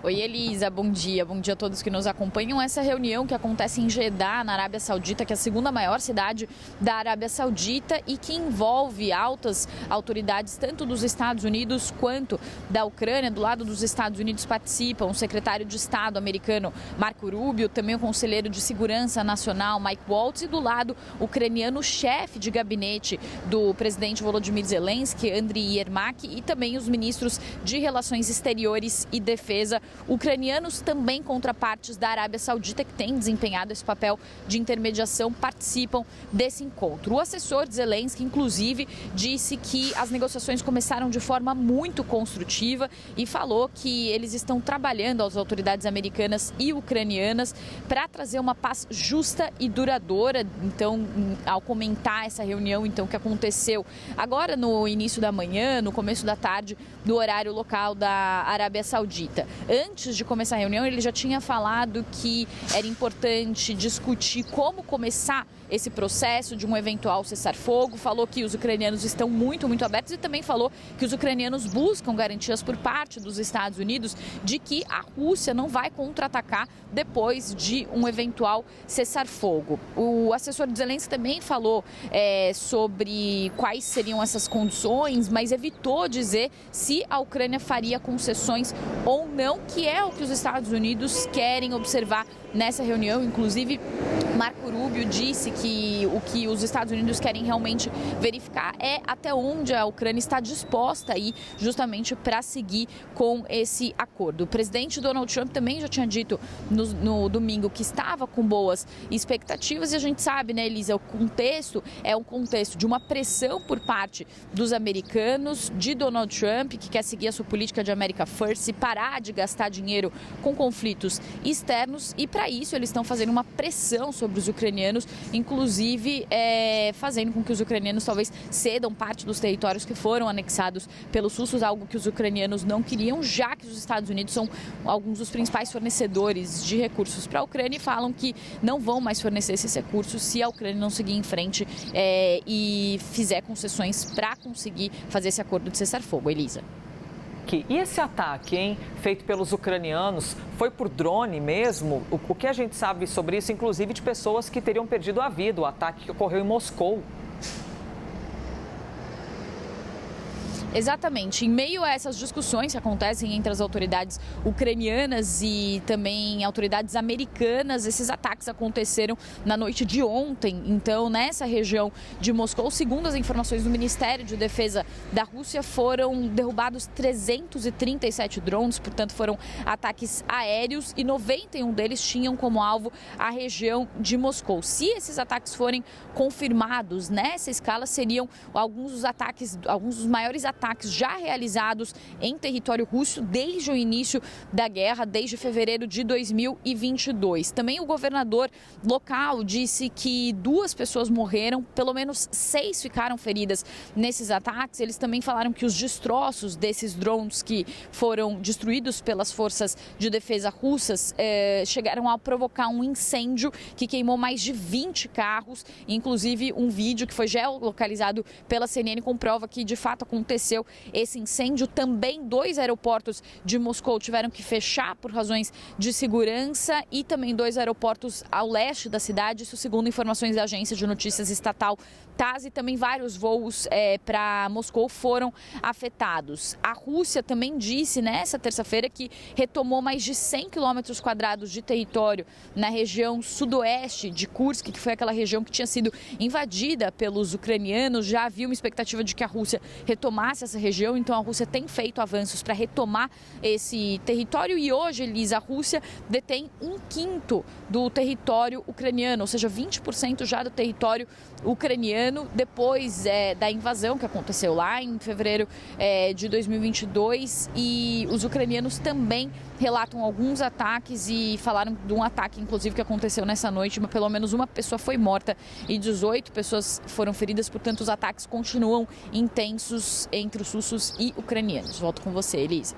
Oi, Elisa, bom dia. Bom dia a todos que nos acompanham. Essa reunião que acontece em Jeddah, na Arábia Saudita, que é a segunda maior cidade da Arábia Saudita e que envolve altas autoridades tanto dos Estados Unidos quanto da Ucrânia. Do lado dos Estados Unidos participam o secretário de Estado americano Marco Rubio, também o conselheiro de Segurança Nacional Mike Waltz e do lado ucraniano, o chefe de gabinete do presidente Volodymyr Zelensky, Andriy Yermak, e também os ministros de Relações Exteriores e Defesa ucranianos, também contrapartes da Arábia Saudita, que tem desempenhado esse papel de intermediação, participam desse encontro. O assessor de Zelensky, inclusive, disse que as negociações começaram de forma muito construtiva e falou que eles estão trabalhando, as autoridades americanas e ucranianas, para trazer uma paz justa e duradoura. Então, ao comentar essa reunião que aconteceu agora no início da manhã, no começo da tarde, do horário local da Arábia Saudita. Antes de começar a reunião, ele já tinha falado que era importante discutir como começar esse processo de um eventual cessar-fogo, falou que os ucranianos estão muito abertos e também falou que os ucranianos buscam garantias por parte dos Estados Unidos de que a Rússia não vai contra-atacar depois de um eventual cessar-fogo. O assessor de Zelensky também falou sobre quais seriam essas condições, mas evitou dizer se a Ucrânia faria concessões ou não, que é o que os Estados Unidos querem observar nessa reunião. Inclusive, Marco Rubio disse que o que os Estados Unidos querem realmente verificar é até onde a Ucrânia está disposta a ir justamente para seguir com esse acordo. O presidente Donald Trump também já tinha dito no domingo que estava com boas expectativas e a gente sabe, né, Elisa, o contexto é um contexto de uma pressão por parte dos americanos, de Donald Trump, que quer seguir a sua política de America First e parar de gastar dinheiro com conflitos externos, e para isso eles estão fazendo uma pressão sobre os ucranianos, inclusive fazendo com que os ucranianos talvez cedam parte dos territórios que foram anexados pelos russos, algo que os ucranianos não queriam, já que os Estados Unidos são alguns dos principais fornecedores de recursos para a Ucrânia e falam que não vão mais fornecer esses recursos se a Ucrânia não seguir em frente e fizer concessões para conseguir fazer esse acordo de cessar-fogo. Elisa. E esse ataque, hein, feito pelos ucranianos, foi por drone mesmo? O que a gente sabe sobre isso, inclusive de pessoas que teriam perdido a vida, o ataque que ocorreu em Moscou? Exatamente. Em meio a essas discussões que acontecem entre as autoridades ucranianas e também autoridades americanas, esses ataques aconteceram na noite de ontem. Então, nessa região de Moscou, segundo as informações do Ministério de Defesa da Rússia, foram derrubados 337 drones, portanto, foram ataques aéreos e 91 deles tinham como alvo a região de Moscou. Se esses ataques forem confirmados nessa escala, seriam alguns dos maiores ataques já realizados em território russo desde o início da guerra, desde fevereiro de 2022. Também o governador local disse que 2 pessoas morreram, pelo menos 6 ficaram feridas nesses ataques. Eles também falaram que os destroços desses drones que foram destruídos pelas forças de defesa russas chegaram a provocar um incêndio que queimou mais de 20 carros. Inclusive, um vídeo que foi geolocalizado pela CNN comprova que de fato aconteceu esse incêndio. Também 2 aeroportos de Moscou tiveram que fechar por razões de segurança e também 2 aeroportos ao leste da cidade, isso segundo informações da agência de notícias estatal TASS, e também vários voos para Moscou foram afetados. A Rússia também disse nessa terça-feira que retomou mais de 100 quilômetros quadrados de território na região sudoeste de Kursk, que foi aquela região que tinha sido invadida pelos ucranianos. Já havia uma expectativa de que a Rússia retomasse essa região, então a Rússia tem feito avanços para retomar esse território e hoje, Elisa, a Rússia detém 1/5 do território ucraniano, ou seja, 20% já do território ucraniano, depois da invasão que aconteceu lá em fevereiro de 2022, e os ucranianos também relatam alguns ataques e falaram de um ataque, inclusive, que aconteceu nessa noite, mas pelo menos uma pessoa foi morta e 18 pessoas foram feridas, portanto os ataques continuam intensos entre os russos e ucranianos. Volto com você, Elisa.